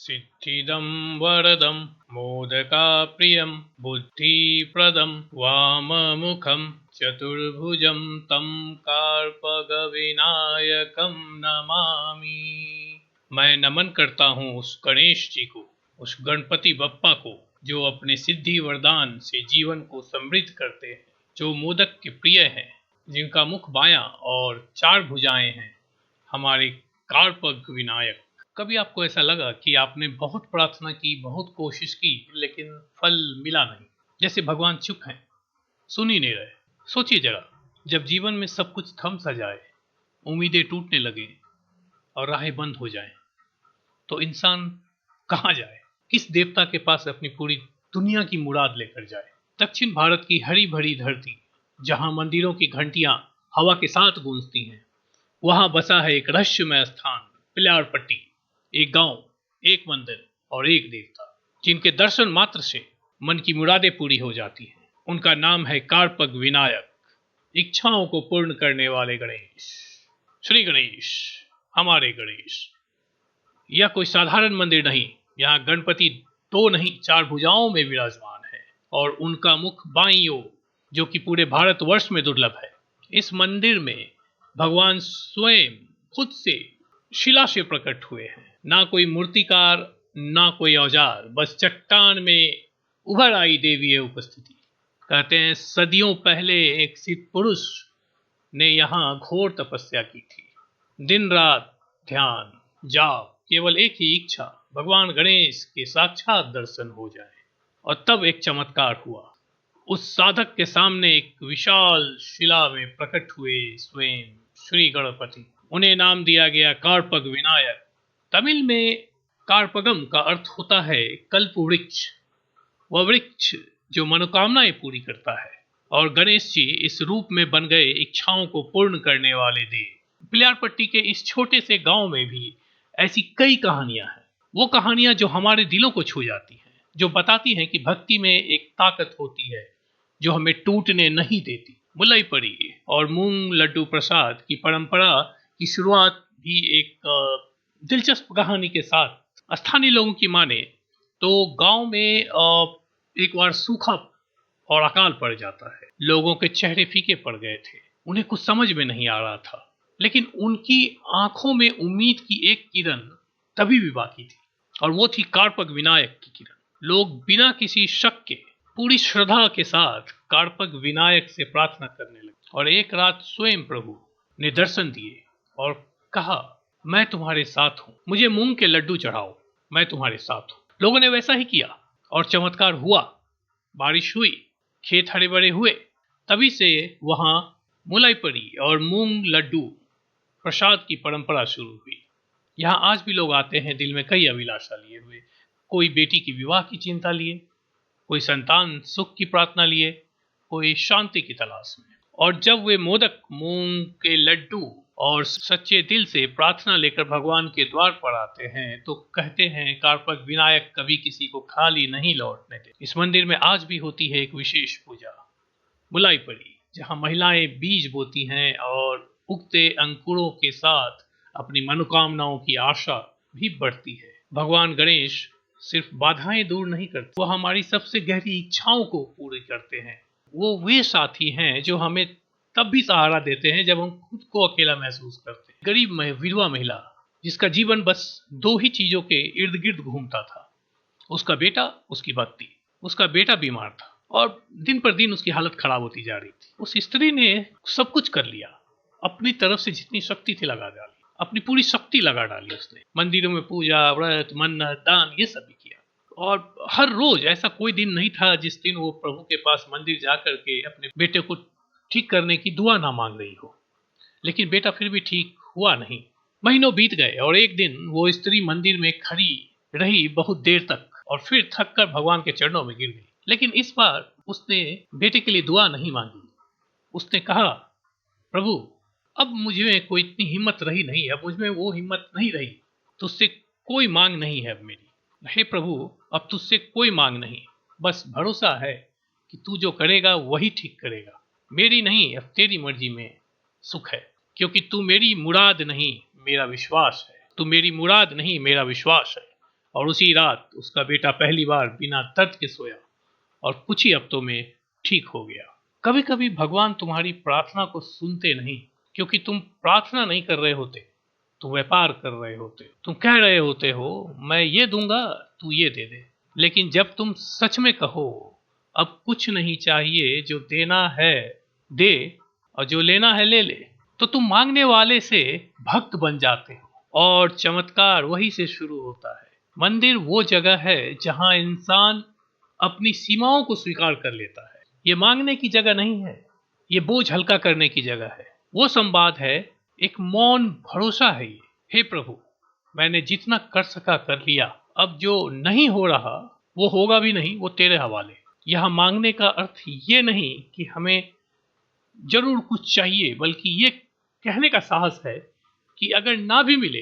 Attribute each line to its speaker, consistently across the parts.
Speaker 1: सिद्धिदं वरदं मोदकाप्रियं बुद्धिप्रदं वाममुखं चतुर्भुजं तं कार्पगविनायकं नमामि। मैं नमन करता हूँ उस गणेश जी को, उस गणपति बप्पा को, जो अपने सिद्धि वरदान से जीवन को समृद्ध करते हैं, जो मोदक के प्रिय हैं, जिनका मुख बायां और चार भुजाएं हैं, हमारे कार्पग विनायक। कभी आपको ऐसा लगा कि आपने बहुत प्रार्थना की, बहुत कोशिश की, लेकिन फल मिला नहीं, जैसे भगवान चुप हैं, सुन ही नहीं रहे? सोचिए जरा, जब जीवन में सब कुछ थम सा जाए, उम्मीदें टूटने लगे और राहें बंद हो जाएं, तो इंसान कहाँ जाए? किस देवता के पास अपनी पूरी दुनिया की मुराद लेकर जाए? दक्षिण भारत की हरी भरी धरती, जहां मंदिरों की घंटियां हवा के साथ गूंजती हैं, वहां बसा है एक रहस्यमय स्थान, पिल्यारपट्टी। एक गांव, एक मंदिर और एक देवता, जिनके दर्शन मात्र से मन की मुरादें पूरी हो जाती हैं। उनका नाम है कार्पग विनायक, इच्छाओं को पूर्ण करने वाले गणेश। श्री गणेश, हमारे गणेश। यह कोई साधारण मंदिर नहीं, यहाँ गणपति दो नहीं, चार भुजाओं में विराजमान है, और उनका मुख बाईं ओर, जो कि पूरे भारतवर्ष में दुर्लभ है। इस मंदिर में भगवान स्वयं खुद से शिला से प्रकट हुए हैं। ना कोई मूर्तिकार, ना कोई औजार, बस चट्टान में उभर आई देवी उपस्थिति। कहते हैं सदियों पहले एक सिद्ध पुरुष ने यहाँ घोर तपस्या की थी। दिन रात ध्यान, जाप, केवल एक ही इच्छा, भगवान गणेश के साक्षात दर्शन हो जाए। और तब एक चमत्कार हुआ। उस साधक के सामने एक विशाल शिला में प्रकट हुए स्वयं श्री गणपति। उन्हें नाम दिया गया कार्पग विनायक। तमिल में कार्पगम का अर्थ होता है कल्प वृक्ष, वह वृक्ष जो मनोकामनाएं पूरी करता है। और गणेश जी इस रूप में बन गए इच्छाओं को पूर्ण करने वाले देव। पिल्यारपट्टी के इस छोटे से गांव में भी ऐसी कई कहानियां हैं, वो कहानियां जो हमारे दिलों को छू जाती हैं, जो बताती हैं कि भक्ति में एक ताकत होती है जो हमें टूटने नहीं देती। मुलई पड़ी और मूंग लड्डू प्रसाद की परंपरा की शुरुआत भी एक दिलचस्प कहानी के साथ। स्थानीय लोगों की माने तो गांव में एक बार सूखा और अकाल पड़ जाता है। लोगों के चेहरे फीके पड़ गए थे, उन्हें कुछ समझ में नहीं आ रहा था, लेकिन उनकी आंखों में उम्मीद की एक किरण तभी भी बाकी थी, और वो थी कार्पग विनायक की किरण। लोग बिना किसी शक के पूरी श्रद्धा के साथ कार्पग विनायक से प्रार्थना करने लगे। और एक रात स्वयं प्रभु ने दर्शन दिए और कहा, मैं तुम्हारे साथ हूं, मुझे मूंग के लड्डू चढ़ाओ, मैं तुम्हारे साथ हूं। लोगों ने वैसा ही किया और चमत्कार हुआ। बारिश हुई, खेत हरे भरे हुए। तभी से वहां मुलाई पड़ी और मूंग लड्डू प्रसाद की परंपरा शुरू हुई। यहाँ आज भी लोग आते हैं दिल में कई अभिलाषा लिए हुए। कोई बेटी की विवाह की चिंता लिए, कोई संतान सुख की प्रार्थना लिए, कोई शांति की तलाश में। और जब वे मोदक, मूंग के लड्डू और सच्चे दिल से प्रार्थना लेकर भगवान के द्वार पर आते हैं, तो कहते हैं कार्पग विनायक कभी किसी को खाली नहीं लौटने देते। इस मंदिर में आज भी होती है एक विशेष पूजा, मुलाई पड़ी, जहाँ महिलाएं बीज बोती हैं और उगते अंकुरों के साथ अपनी मनोकामनाओं की आशा भी बढ़ती है। भगवान गणेश सिर्फ बाधाएं दूर नहीं करते, वो हमारी सबसे गहरी इच्छाओं को पूरी करते हैं। वो वे साथी हैं जो हमें तब भी सहारा देते हैं जब हम खुद को अकेला महसूस करते हैं। गरीब विधवा महिला जिसका जीवन बस दो ही चीजों के इर्द गिर्द घूमता था, उसका बेटा, उसकी भक्ति। उसका बेटा बीमार था और दिन पर दिन उसकी हालत खराब होती जा रही थी। उस स्त्री ने सब कुछ कर लिया, अपनी तरफ से जितनी शक्ति थी लगा डाली, अपनी पूरी शक्ति लगा डाली उसने। मंदिरों में पूजा, व्रत, मन्नत, दान, ये सब भी किया। और हर रोज ऐसा कोई दिन नहीं था जिस दिन वो प्रभु के पास मंदिर जाकर के अपने बेटे को ठीक करने की दुआ ना मांग रही हो। लेकिन बेटा फिर भी ठीक हुआ नहीं। महीनों बीत गए और एक दिन वो स्त्री मंदिर में खड़ी रही बहुत देर तक, और फिर थक कर भगवान के चरणों में गिर गई। लेकिन इस बार उसने बेटे के लिए दुआ नहीं मांगी। उसने कहा, प्रभु, अब मुझे कोई इतनी हिम्मत रही नहीं, अब मुझमें वो हिम्मत नहीं रही, तुझसे कोई मांग नहीं है अब मेरी। हे प्रभु, अब तुझसे कोई मांग नहीं, बस भरोसा है कि तू जो करेगा वही ठीक करेगा। मेरी नहीं, अब तेरी मर्जी में सुख है, क्योंकि तू मेरी मुराद नहीं, मेरा विश्वास है। तू मेरी मुराद नहीं, मेरा विश्वास है। और उसी रात उसका बेटा पहली बार बिना दर्द के सोया और कुछ ही हफ्तों में ठीक हो गया। कभी कभी भगवान तुम्हारी प्रार्थना को सुनते नहीं, क्योंकि तुम प्रार्थना नहीं कर रहे होते, तुम व्यापार कर रहे होते। तुम कह रहे होते हो मैं ये दूंगा, तू ये दे दे। लेकिन जब तुम सच में कहो अब कुछ नहीं चाहिए, जो देना है दे और जो लेना है ले ले, तो तुम मांगने वाले से भक्त बन जाते हो। और चमत्कार वहीं से शुरू होता है। मंदिर वो जगह है जहां इंसान अपनी सीमाओं को स्वीकार कर लेता है। ये मांगने की जगह नहीं है, ये बोझ हल्का करने की जगह है। वो संवाद है, एक मौन भरोसा है ये। हे प्रभु, मैंने जितना कर सका कर लिया, अब जो नहीं हो रहा वो होगा भी नहीं, वो तेरे हवाले। यह मांगने का अर्थ ये नहीं कि हमें जरूर कुछ चाहिए, बल्कि ये कहने का साहस है कि अगर ना भी मिले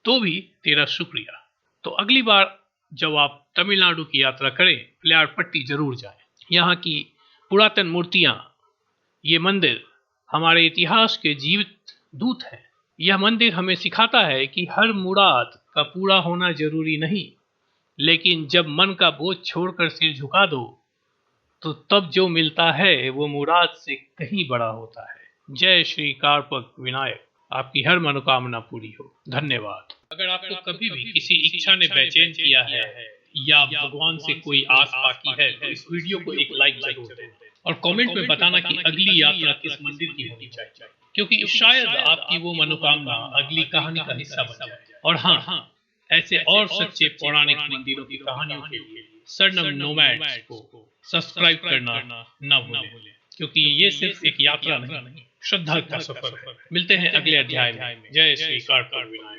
Speaker 1: तो भी तेरा शुक्रिया। तो अगली बार जब आप तमिलनाडु की यात्रा करें, प्लेयारपट्टी जरूर जाएं। यहाँ की पुरातन मूर्तियां, ये मंदिर हमारे इतिहास के जीवित दूत हैं। यह मंदिर हमें सिखाता है कि हर मुराद का पूरा होना जरूरी नहीं, लेकिन जब मन का बोझ छोड़कर सिर झुका दो तो तब जो मिलता है वो मुराद से कहीं बड़ा होता है। जय श्री कार्पक विनायक, आपकी हर मनोकामना पूरी हो। धन्यवाद। अगर आपको कभी भी किसी इच्छा ने बेचैन किया है या भगवान से कोई आस बाकी है तो इस वीडियो को एक लाइक जरूर दें और कमेंट में बताना कि अगली यात्रा किस मंदिर की होनी चाहिए, क्योंकि शायद आपकी वो मनोकामना अगली कहानी का हिस्सा बन जाए। और हाँ, ऐसे और सच्चे पौराणिक मंदिरों की कहानियों के लिए सरनम नोमैड्स को सब्सक्राइब करना ना भूलें, क्योंकि ये सिर्फ एक यात्रा नहीं, श्रद्धा का सफर है। मिलते हैं अगले अध्याय में। जय श्री कार्तिक विनायक।